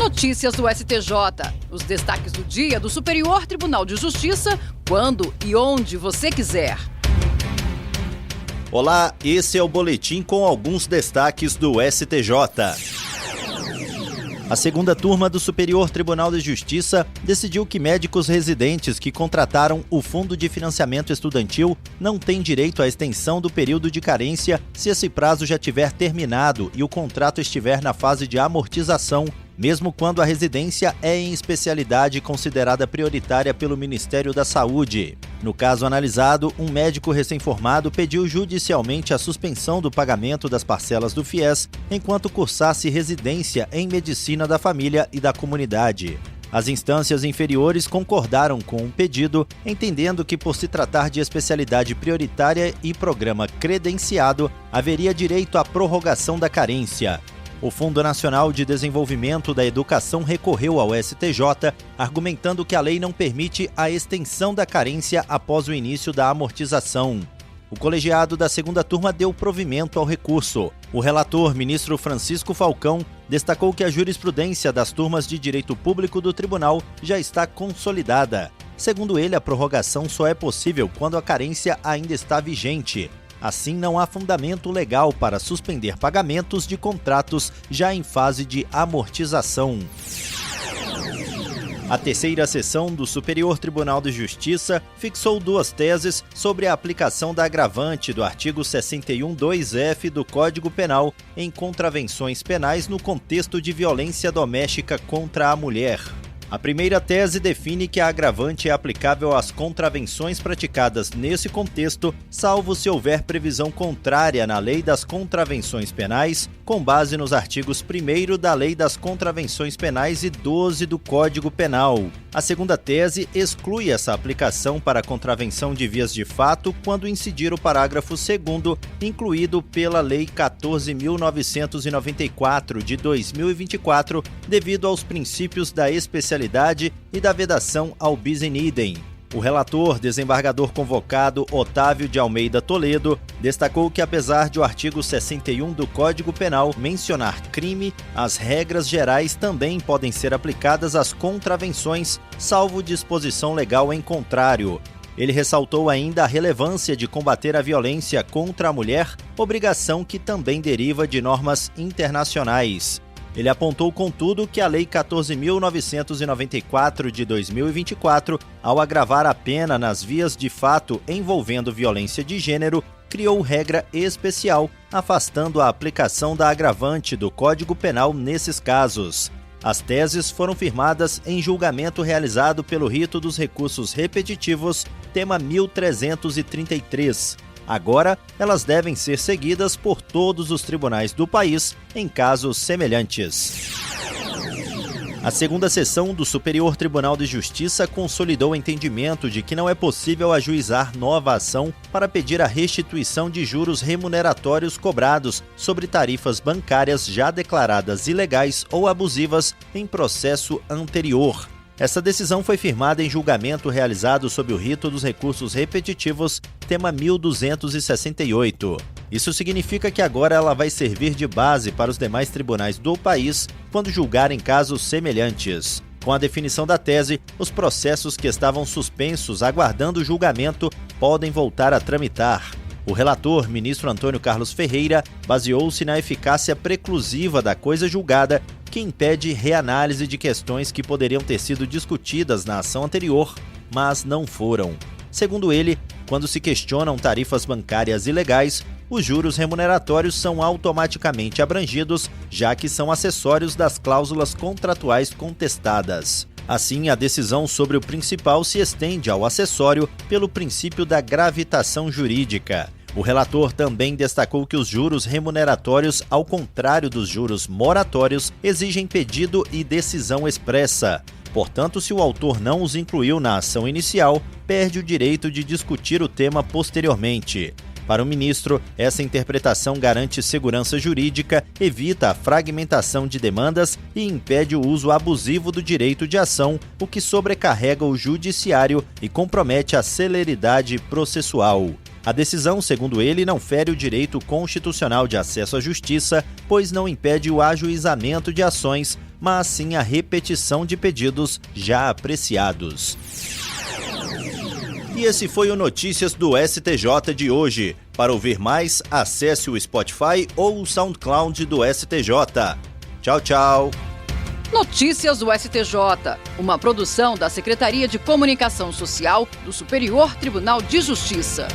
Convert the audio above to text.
Notícias do STJ. Os destaques do dia do Superior Tribunal de Justiça, quando e onde você quiser. Olá, esse é o boletim com alguns destaques do STJ. A segunda turma do Superior Tribunal de Justiça decidiu que médicos residentes que contrataram o Fundo de Financiamento Estudantil não têm direito à extensão do período de carência se esse prazo já tiver terminado e o contrato estiver na fase de amortização, mesmo quando a residência é em especialidade considerada prioritária pelo Ministério da Saúde. No caso analisado, um médico recém-formado pediu judicialmente a suspensão do pagamento das parcelas do FIES enquanto cursasse residência em Medicina da Família e da Comunidade. As instâncias inferiores concordaram com o pedido, entendendo que, por se tratar de especialidade prioritária e programa credenciado, haveria direito à prorrogação da carência. O Fundo Nacional de Desenvolvimento da Educação recorreu ao STJ, argumentando que a lei não permite a extensão da carência após o início da amortização. O colegiado da segunda turma deu provimento ao recurso. O relator, ministro Francisco Falcão, destacou que a jurisprudência das turmas de direito público do tribunal já está consolidada. Segundo ele, a prorrogação só é possível quando a carência ainda está vigente. Assim, não há fundamento legal para suspender pagamentos de contratos já em fase de amortização. A terceira sessão do Superior Tribunal de Justiça fixou duas teses sobre a aplicação da agravante do artigo 61(2)F do Código Penal em contravenções penais no contexto de violência doméstica contra a mulher. A primeira tese define que a agravante é aplicável às contravenções praticadas nesse contexto, salvo se houver previsão contrária na Lei das Contravenções Penais, com base nos artigos 1º da Lei das Contravenções Penais e 12 do Código Penal. A segunda tese exclui essa aplicação para a contravenção de vias de fato quando incidir o parágrafo 2º, incluído pela Lei 14.994 de 2024, devido aos princípios da especialidade e da vedação ao bis in idem. O relator, desembargador convocado Otávio de Almeida Toledo, destacou que, apesar de o artigo 61 do Código Penal mencionar crime, as regras gerais também podem ser aplicadas às contravenções, salvo disposição legal em contrário. Ele ressaltou ainda a relevância de combater a violência contra a mulher, obrigação que também deriva de normas internacionais. Ele apontou, contudo, que a Lei 14.994 de 2024, ao agravar a pena nas vias de fato envolvendo violência de gênero, criou regra especial, afastando a aplicação da agravante do Código Penal nesses casos. As teses foram firmadas em julgamento realizado pelo rito dos recursos repetitivos, tema 1333. Agora, elas devem ser seguidas por todos os tribunais do país em casos semelhantes. A segunda sessão do Superior Tribunal de Justiça consolidou o entendimento de que não é possível ajuizar nova ação para pedir a restituição de juros remuneratórios cobrados sobre tarifas bancárias já declaradas ilegais ou abusivas em processo anterior. Essa decisão foi firmada em julgamento realizado sob o rito dos recursos repetitivos, tema 1268. Isso significa que agora ela vai servir de base para os demais tribunais do país quando julgarem casos semelhantes. Com a definição da tese, os processos que estavam suspensos aguardando o julgamento podem voltar a tramitar. O relator, ministro Antônio Carlos Ferreira, baseou-se na eficácia preclusiva da coisa julgada, que impede reanálise de questões que poderiam ter sido discutidas na ação anterior, mas não foram. Segundo ele, quando se questionam tarifas bancárias ilegais, os juros remuneratórios são automaticamente abrangidos, já que são acessórios das cláusulas contratuais contestadas. Assim, a decisão sobre o principal se estende ao acessório pelo princípio da gravitação jurídica. O relator também destacou que os juros remuneratórios, ao contrário dos juros moratórios, exigem pedido e decisão expressa. Portanto, se o autor não os incluiu na ação inicial, perde o direito de discutir o tema posteriormente. Para o ministro, essa interpretação garante segurança jurídica, evita a fragmentação de demandas e impede o uso abusivo do direito de ação, o que sobrecarrega o judiciário e compromete a celeridade processual. A decisão, segundo ele, não fere o direito constitucional de acesso à justiça, pois não impede o ajuizamento de ações, mas sim a repetição de pedidos já apreciados. E esse foi o Notícias do STJ de hoje. Para ouvir mais, acesse o Spotify ou o SoundCloud do STJ. Tchau, tchau. Notícias do STJ, uma produção da Secretaria de Comunicação Social do Superior Tribunal de Justiça.